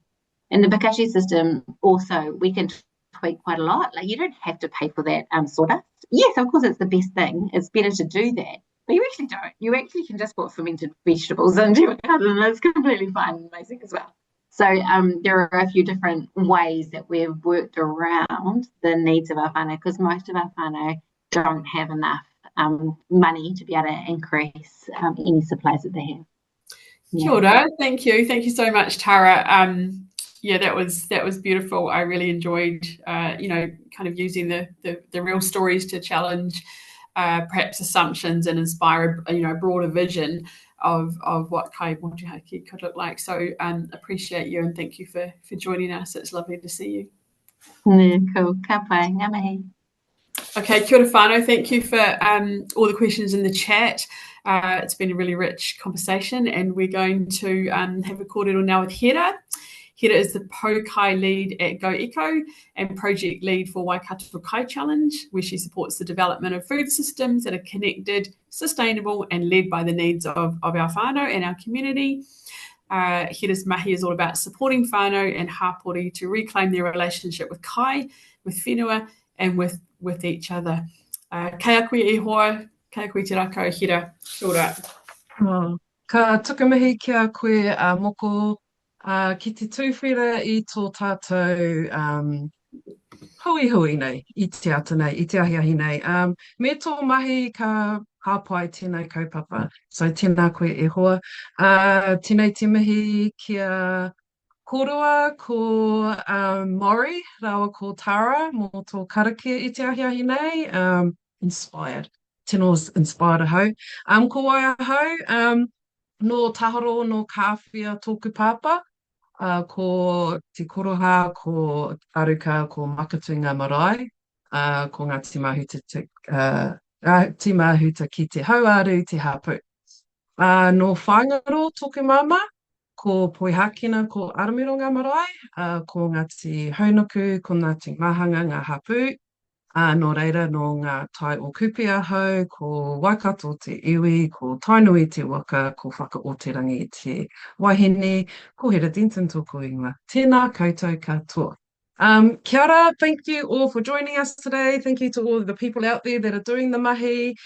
And the bokashi system also, we can tweak quite a lot. Like, you don't have to pay for that sawdust. Yes, of course, it's the best thing. It's better to do that. But you actually don't. You actually can just put fermented vegetables into your garden, and it's completely fine and amazing as well. So there are a few different ways that we've worked around the needs of our whānau, because most of our whānau don't have enough money to be able to increase any supplies that they have. Yeah. Kia ora. Thank you so much, Tara. Yeah, that was beautiful. I really enjoyed, kind of using the real stories to challenge perhaps assumptions and inspire a broader vision of what kai motuhake could look like. So appreciate you and thank you for joining us. It's lovely to see you. Yeah, cool. Ka pai, ngā mihi. Okay, kia ora whānau. Thank you for all the questions in the chat. It's been a really rich conversation, and we're going to have a kōrero now with Hera. Hera is the Pōkai lead at Go Eco and project lead for Waikato Kai Challenge, where she supports the development of food systems that are connected, sustainable, and led by the needs of our whānau and our community. Hera's mahi is all about supporting whānau and hapori to reclaim their relationship with kai, with whenua, and with each other. Kei a koe e hoa, kei a koe te Rākau, Hera. Kia ora. Oh, ka tukamihi kia koe moko ki te tūwhera i tō tātou hui nei, i te ata nei, i te ahiahi nei. Me tō mahi ka hāpai tēnei kaupapa, so tēnā koe e hoa. Tēnei te mihi kia kōrua ko Mori, rawa ko Tara, mō tō karakia i te ahiahi nei. Inspired. Tēnō's inspired ahau. Ko wai ahau, no taharo, no kāwhia tōku pāpa, ko te koroha, ko aruka, ko makatu ngā marae, ko ngā timahuta ki te hauaru, te hapu. No whangaro tōku mama, ko poihakina, ko aramiro ngā marae, ko ngāti haunuku, ko ngāti mahanga, ngā hapu. No reira, no ngā tai o kupi ahau, ko Waikato te iwi, ko tainui te waka, ko whakaoterangi te wahine, ko Hera Denton tōku ingoa. Tēnā koutou katoa. Kia ora, thank you all for joining us today. Thank you to all of the people out there that are doing the mahi.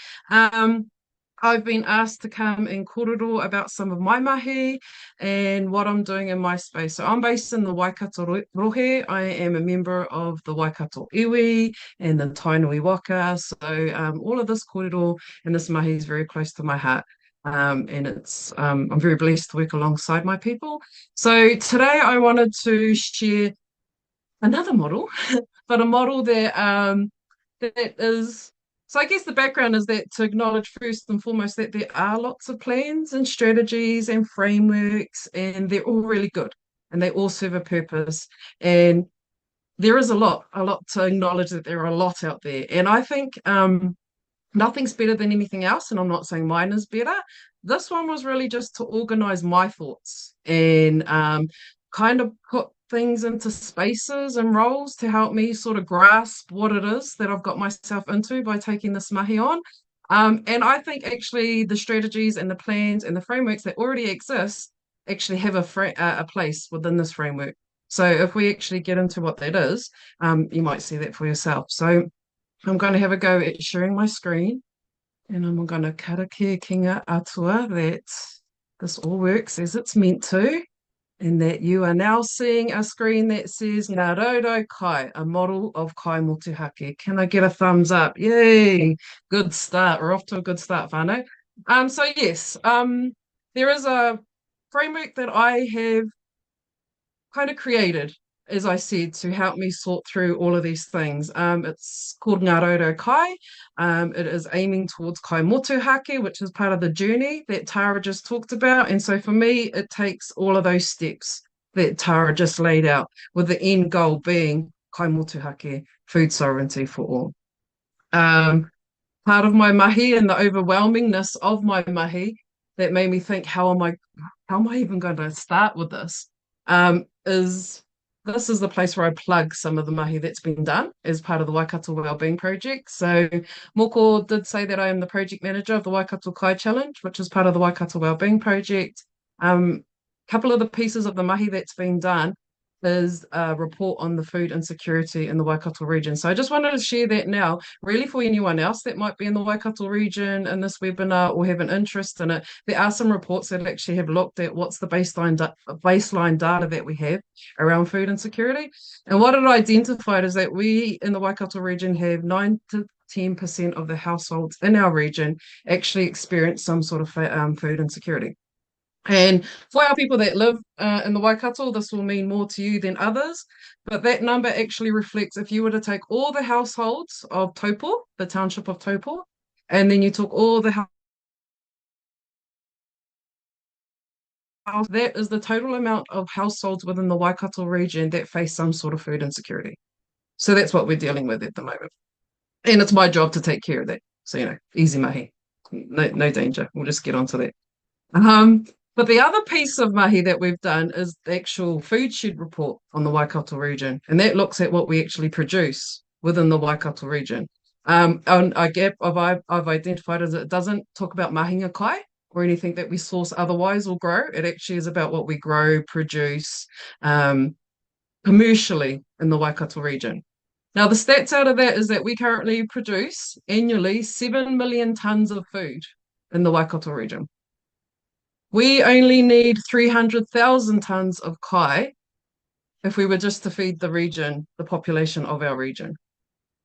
I've been asked to come and kōrero about some of my mahi and what I'm doing in my space. So I'm based in the Waikato rohe. I am a member of the Waikato iwi and the Tainui waka. So all of this kōrero and this mahi is very close to my heart. And it's I'm very blessed to work alongside my people. So today I wanted to share another model, but a model that is... So I guess the background is that to acknowledge first and foremost that there are lots of plans and strategies and frameworks, and they're all really good and they all serve a purpose. And there is a lot to acknowledge that there are a lot out there. And I think nothing's better than anything else, and I'm not saying mine is better. This one was really just to organize my thoughts and kind of put things into spaces and roles to help me sort of grasp what it is that I've got myself into by taking this mahi on. And I think actually the strategies and the plans and the frameworks that already exist actually have a place within this framework. So if we actually get into what that is, you might see that for yourself. So I'm going to have a go at sharing my screen, and I'm going to karakia kinga atua that this all works as it's meant to. And that you are now seeing a screen that says Ngā Raudo Kai, a model of kai motuhake. Can I get a thumbs up? Yay! Good start. We're off to a good start, whānau. So yes, there is a framework that I have kind of created, as I said, to help me sort through all of these things. It's called Ngā Roro Kai. It is aiming towards kai motuhake, which is part of the journey that Tara just talked about. And so for me, it takes all of those steps that Tara just laid out, with the end goal being kai motuhake, food sovereignty for all. Part of my mahi and the overwhelmingness of my mahi that made me think, how am I even going to start with this? Is this is the place where I plug some of the mahi that's been done as part of the Waikato Wellbeing project. So Moko did say that I am the project manager of the Waikato Kai Challenge, which is part of the Waikato Wellbeing project. Couple of the pieces of the mahi that's been done is a report on the food insecurity in the Waikato region. So I just wanted to share that now, really for anyone else that might be in the Waikato region in this webinar or have an interest in it. There are some reports that actually have looked at what's the baseline data that we have around food insecurity. And what it identified is that we in the Waikato region have 9 to 10% of the households in our region actually experience some sort of food insecurity. And for our people that live in the Waikato, this will mean more to you than others. But that number actually reflects, if you were to take all the households of Taupo, the township of Taupo, and then you took all the that is the total amount of households within the Waikato region that face some sort of food insecurity. So that's what we're dealing with at the moment. And it's my job to take care of that. So, easy mahi. No danger. We'll just get onto that. But the other piece of mahi that we've done is the actual food shed report on the Waikato region. And that looks at what we actually produce within the Waikato region. And I've identified as it doesn't talk about mahinga kai or anything that we source otherwise or grow. It actually is about what we grow, produce commercially in the Waikato region. Now, the stats out of that is that we currently produce annually 7 million tonnes of food in the Waikato region. We only need 300,000 tonnes of kai if we were just to feed the region, the population of our region.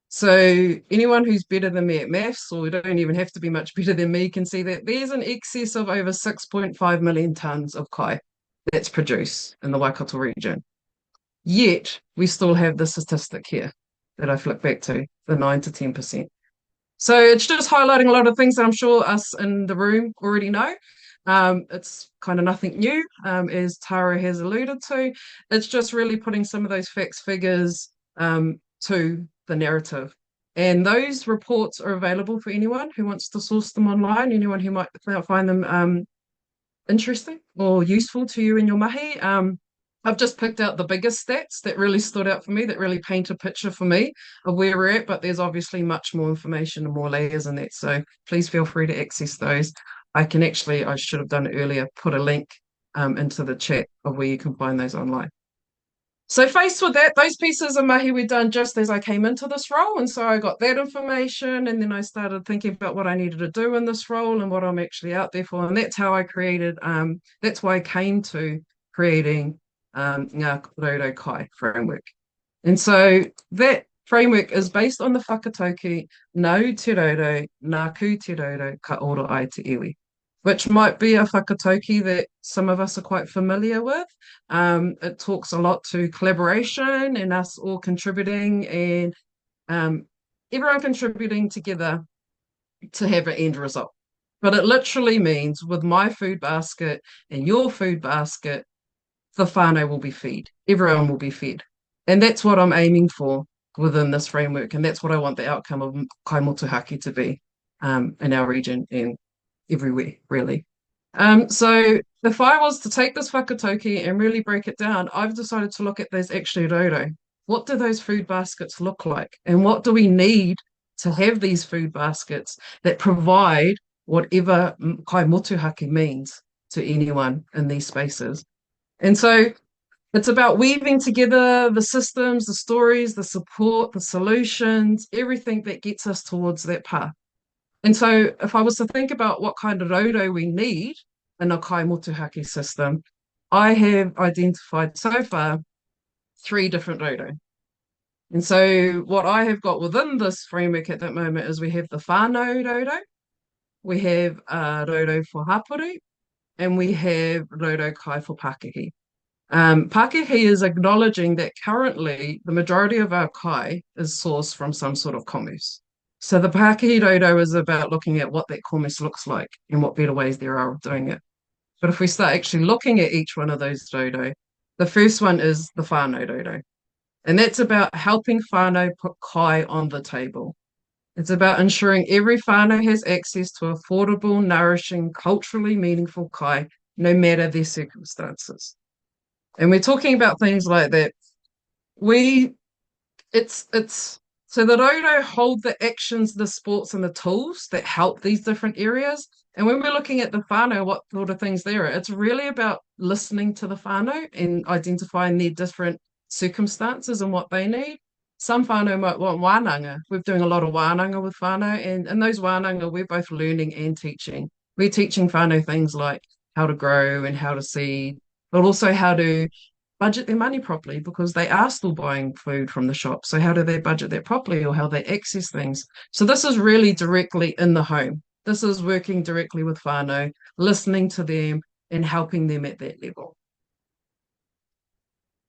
So anyone who's better than me at maths, or don't even have to be much better than me, can see that there's an excess of over 6.5 million tonnes of kai that's produced in the Waikato region. Yet, we still have the statistic here that I flick back to, the 9 to 10%. So it's just highlighting a lot of things that I'm sure us in the room already know. It's kind of nothing new, as Tara has alluded to. It's just really putting some of those facts, figures to the narrative. And those reports are available for anyone who wants to source them online, anyone who might find them interesting or useful to you in your mahi. I've just picked out the biggest stats that really stood out for me, that really paint a picture for me of where we're at, but there's obviously much more information and more layers in that. So please feel free to access those. I should have done it earlier, put a link into the chat of where you can find those online. So faced with that, those pieces of mahi were done just as I came into this role. And so I got that information, and then I started thinking about what I needed to do in this role and what I'm actually out there for. And that's how I created, that's why I came to creating Ngā Kōrero Kai framework. And so that framework is based on the whakatauki nau te roro, nā ku te roro, ka oro ai te iwi, which might be a whakatauki that some of us are quite familiar with. It talks a lot to collaboration and us all contributing, and everyone contributing together to have an end result. But it literally means with my food basket and your food basket, the whānau will be fed. Everyone will be fed. And that's what I'm aiming for within this framework. And that's what I want the outcome of kai motuhake to be in our region and everywhere, really. So if I was to take this whakatauki and really break it down, I've decided to look at those actually roro. What do those food baskets look like? And what do we need to have these food baskets that provide whatever kai motuhake means to anyone in these spaces? And so it's about weaving together the systems, the stories, the support, the solutions, everything that gets us towards that path. And so if I was to think about what kind of roro we need in a kai motuhake system, I have identified so far 3 different roro. And so what I have got within this framework at that moment is we have the whānau roro, we have roro for hapuru, and we have roro kai for Pākehī. Pākehī is acknowledging that currently the majority of our kai is sourced from some sort of commerce. So the Pākehī dodo is about looking at what that commerce looks like and what better ways there are of doing it. But if we start actually looking at each one of those dodo, the first one is the whānau dodo. And that's about helping whānau put kai on the table. It's about ensuring every whānau has access to affordable, nourishing, culturally meaningful kai, no matter their circumstances. And we're talking about things like that. So the dodo hold the actions, the sports, and the tools that help these different areas. And when we're looking at the whānau, what sort of things there are, it's really about listening to the whānau and identifying their different circumstances and what they need. Some whānau might want wānanga. We're doing a lot of wānanga with whānau, and in those wānanga, we're both learning and teaching. We're teaching whānau things like how to grow and how to seed, but also how to budget their money properly because they are still buying food from the shop. So how do they budget that properly or how they access things? So this is really directly in the home. This is working directly with whānau, listening to them and helping them at that level.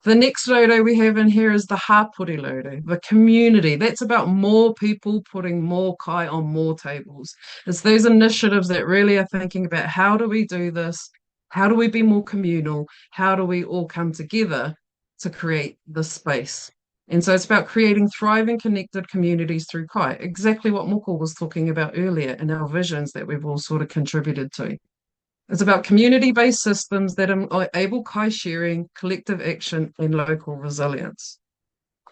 The next dodo we have in here is the hapori dodo, the community. That's about more people putting more kai on more tables. It's those initiatives that really are thinking about how do we do this? How do we be more communal? How do we all come together to create this space? And so it's about creating thriving, connected communities through kai, exactly what Moko was talking about earlier in our visions that we've all sort of contributed to. It's about community-based systems that enable kai sharing, collective action, and local resilience.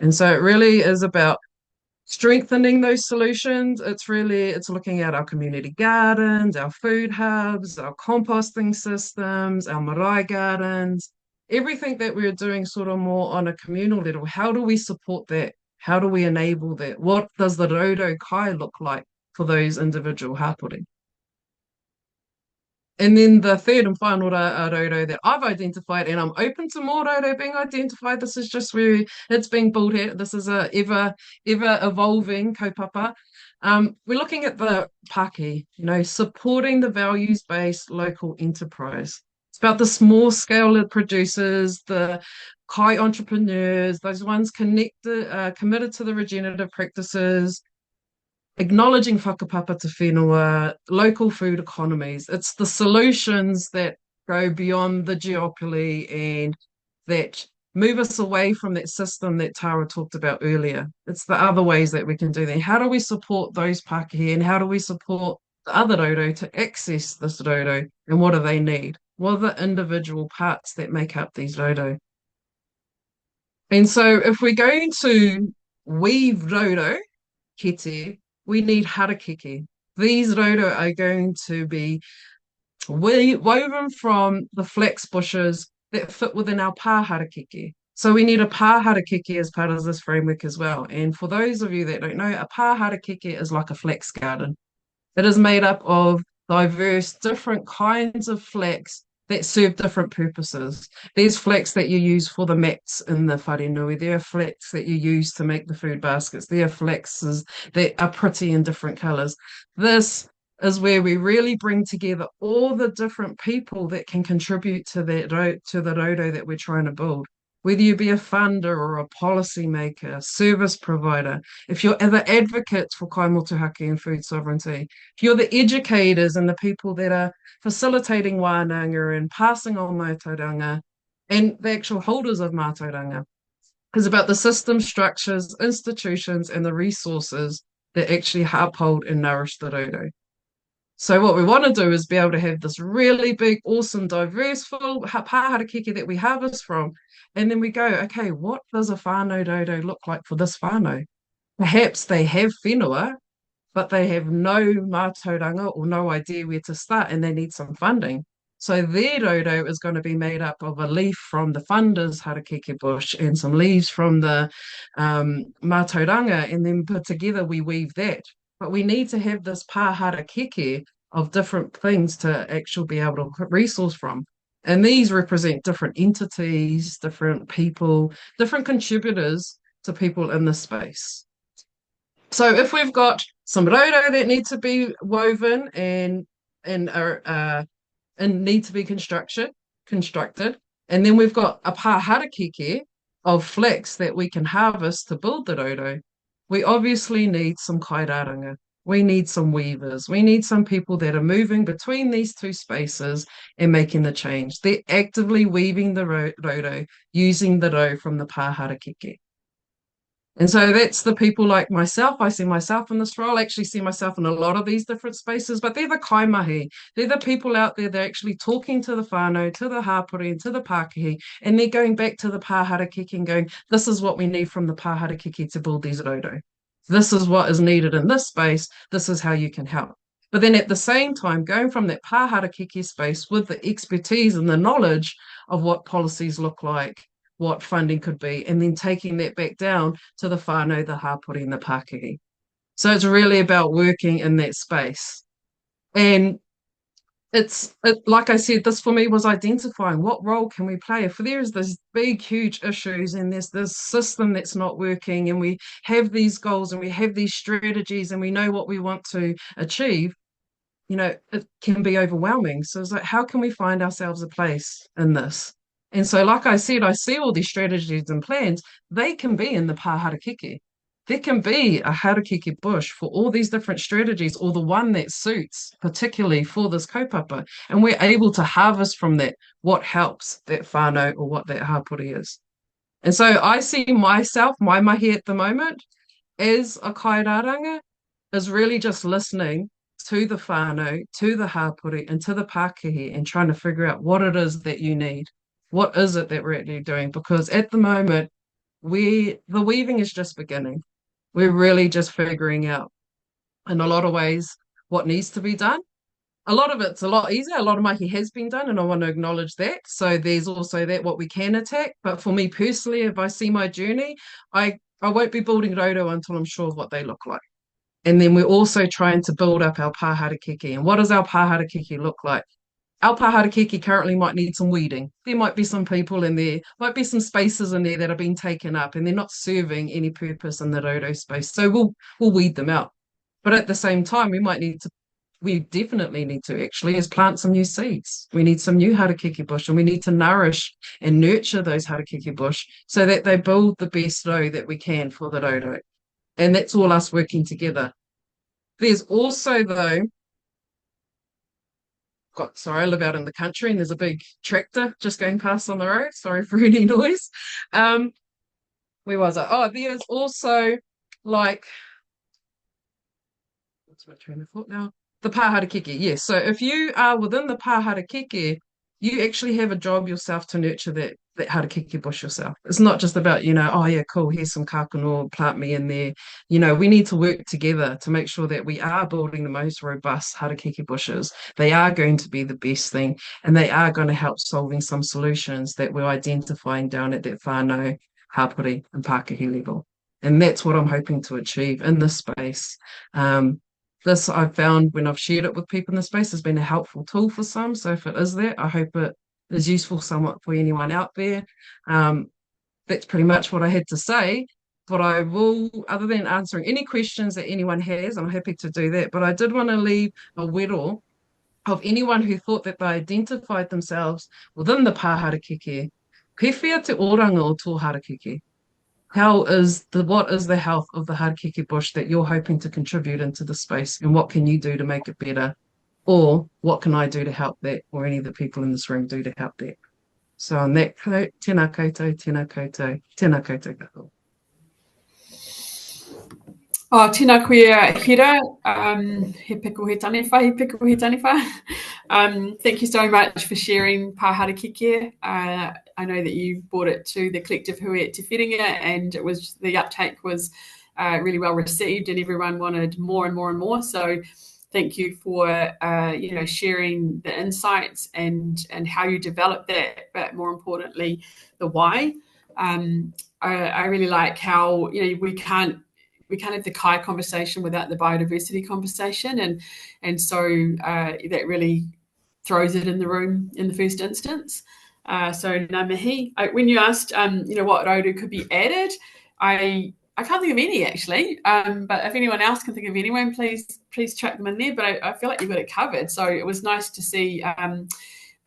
And so it really is about strengthening those solutions. It's looking at our community gardens, our food hubs, our composting systems, our marae gardens, everything that we're doing sort of more on a communal level. How do we support that? How do we enable that? What does the dodo kai look like for those individual hapori? And then the third and final dodo that I've identified, and I'm open to more dodo being identified. This is just where it's being built at. This is a ever evolving kaupapa. We're looking at the paki, supporting the values-based local enterprise. It's about the small scale producers, the kai entrepreneurs, those ones committed to the regenerative practices, acknowledging whakapapa to whenua, local food economies. It's the solutions that go beyond the duopoly and that move us away from that system that Tara talked about earlier. It's the other ways that we can do that. How do we support those Pākehī and how do we support the other dodo to access this dodo and what do they need? What are the individual parts that make up these dodo? And so if we're going to weave dodo, kete, we need harakeke. These dodo are going to be woven from the flax bushes that fit within our pā harakeke. So we need a pā harakeke as part of this framework as well. And for those of you that don't know, a pā harakeke is like a flax garden. It is made up of diverse, different kinds of flax that serve different purposes. There's flax that you use for the mats in the wharenui. There are flax that you use to make the food baskets. There are flaxes that are pretty in different colours. This is where we really bring together all the different people that can contribute to the dodo that we're trying to build. Whether you be a funder or a policy maker, service provider, if you're the advocates for kai motuhake and food sovereignty, if you're the educators and the people that are facilitating wānanga and passing on mātauranga, and the actual holders of mātauranga, is about the system structures, institutions, and the resources that actually uphold and nourish the dodo. So what we want to do is be able to have this really big, awesome, diverse, full pāharakeke that we harvest from. And then we go, okay, what does a whānau dodo look like for this whānau? Perhaps they have whenua, but they have no mātauranga or no idea where to start and they need some funding. So their dodo is going to be made up of a leaf from the funder's harakeke bush and some leaves from the mātauranga, and then put together we weave that. But we need to have this pā harakeke of different things to actually be able to resource from. And these represent different entities, different people, different contributors to people in this space. So if we've got some dodo that need to be woven and need to be constructed, And then we've got a pāharakeke of flax that we can harvest to build the roro. We obviously need some kairaranga. We need some weavers. We need some people that are moving between these two spaces and making the change. They're actively weaving the roro, using the rau from the pāharakeke. And so that's the people like myself. I see myself in this role. I actually see myself in a lot of these different spaces, but they're the kaimahi. They're the people out there that are actually talking to the whānau, to the hāpuri, and to the Pākehī, and they're going back to the pāharakeke and going, this is what we need from the pāharakeke to build these roro. This is what is needed in this space. This is how you can help. But then at the same time, going from that pāharakeke space with the expertise and the knowledge of what policies look like, what funding could be, and then taking that back down to the whānau, the hāpuri, and the Pākehī. So it's really about working in that space. And like I said, this for me was identifying what role can we play. If there's these big, huge issues and there's this system that's not working and we have these goals and we have these strategies and we know what we want to achieve, it can be overwhelming. So it's like, how can we find ourselves a place in this? And so, like I said, I see all these strategies and plans. They can be in the pāharakeke. There can be a harakeke bush for all these different strategies, or the one that suits, particularly for this kaupapa. And we're able to harvest from that what helps that whānau or what that hāpuri is. And so I see myself, my mahi at the moment, as a kairaranga, is really just listening to the whānau, to the hāpuri, and to the Pākehī, and trying to figure out what it is that you need. What is it that we're actually doing? Because at the moment, the weaving is just beginning. We're really just figuring out, in a lot of ways, what needs to be done. A lot of it's a lot easier. A lot of mahi has been done, and I want to acknowledge that. So there's also that what we can attack. But for me personally, if I see my journey, I won't be building roro until I'm sure of what they look like. And then we're also trying to build up our pāharakeke. And what does our pāharakeke look like? Our pāharakeke currently might need some weeding. There might be some people in there, might be some spaces in there that have been taken up and they're not serving any purpose in the roro space. So we'll weed them out. But at the same time, we definitely need to actually is plant some new seeds. We need some new harakeke bush, and we need to nourish and nurture those harakeke bush so that they build the best rau that we can for the roro. And that's all us working together. There's also, though, I live out in the country and there's a big tractor just going past on the road. Sorry for any noise. Where was I? Oh, there's also what's my train of thought now? The pāharakeke, yes. So if you are within the pāharakeke, you actually have a job yourself to nurture that harakeke bush yourself. It's not just about, oh yeah, cool, here's some kākano, plant me in there. We need to work together to make sure that we are building the most robust harakeke bushes. They are going to be the best thing, and they are going to help solving some solutions that we're identifying down at that whānau, hāpuri, and Pākehī level. And that's what I'm hoping to achieve in this space. This I've found when I've shared it with people in the space has been a helpful tool for some. So if it is that, I hope it is useful somewhat for anyone out there. That's pretty much what I had to say. But I will, other than answering any questions that anyone has, I'm happy to do that. But I did want to leave a wero of anyone who thought that they identified themselves within the pāharakeke. Pewhia te oranga o tō harakeke. What is the health of the harakeke bush that you're hoping to contribute into the space, and what can you do to make it better? Or what can I do to help that, or any of the people in this room do to help that? So on that note, tēnā koutou, tēnā koutou, tēnā koutou katoa. Tēnā koe Hera, he piko he taniwha, he piko he taniwha. Thank you so much for sharing pāharakeke. I know that you brought it to the collective hui at Te Whenua, and the uptake was really well received, and everyone wanted more and more and more. So thank you for sharing the insights and how you develop that, but more importantly, the why. I really like how we can't have the kai conversation without the biodiversity conversation, and so that really throws it in the room in the first instance. So ngā mihi. When you asked, what raudu could be added, I can't think of any actually. But if anyone else can think of anyone, please chuck them in there. But I feel like you've got it covered. So it was nice to see,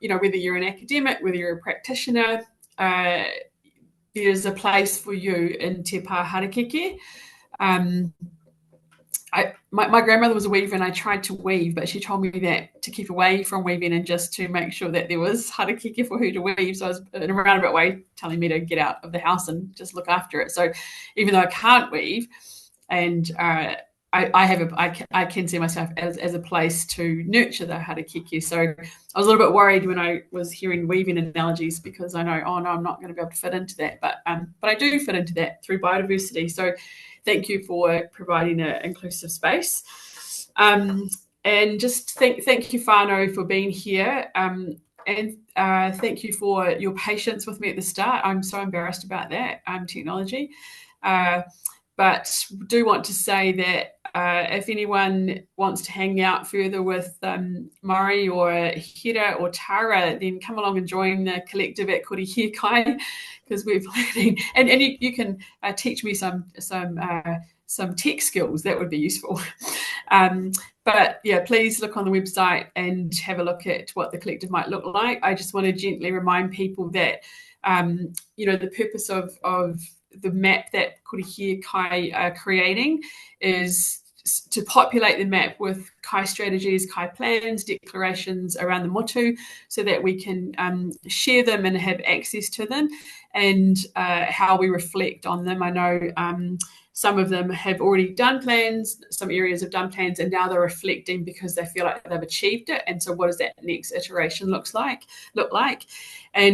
whether you're an academic, whether you're a practitioner, there's a place for you in Te Pā Harakeke. My grandmother was a weaver, and I tried to weave, but she told me that to keep away from weaving and just to make sure that there was harakeke for her to weave. So I was in a roundabout way telling me to get out of the house and just look after it. So even though I can't weave, and I can see myself as a place to nurture the harakeke. So I was a little bit worried when I was hearing weaving analogies, because I know, oh no, I'm not going to be able to fit into that. But I do fit into that through biodiversity. So thank you for providing an inclusive space. And just thank you, whānau, for being here. And thank you for your patience with me at the start. I'm so embarrassed about that, technology. But do want to say that if anyone wants to hang out further with Murray or Hera or Tara, then come along and join the collective at Kore Hiakai, because we're planning, and you can teach me some tech skills. That would be useful. But yeah, please look on the website and have a look at what the collective might look like. I just want to gently remind people that the purpose of the map that Kore Hiakai are creating is to populate the map with kai strategies, kai plans, declarations around the motu, so that we can share them and have access to them, and how we reflect on them. I know some of them have already done plans, some areas have done plans, and now they're reflecting because they feel like they've achieved it. And so what does that next iteration look like? And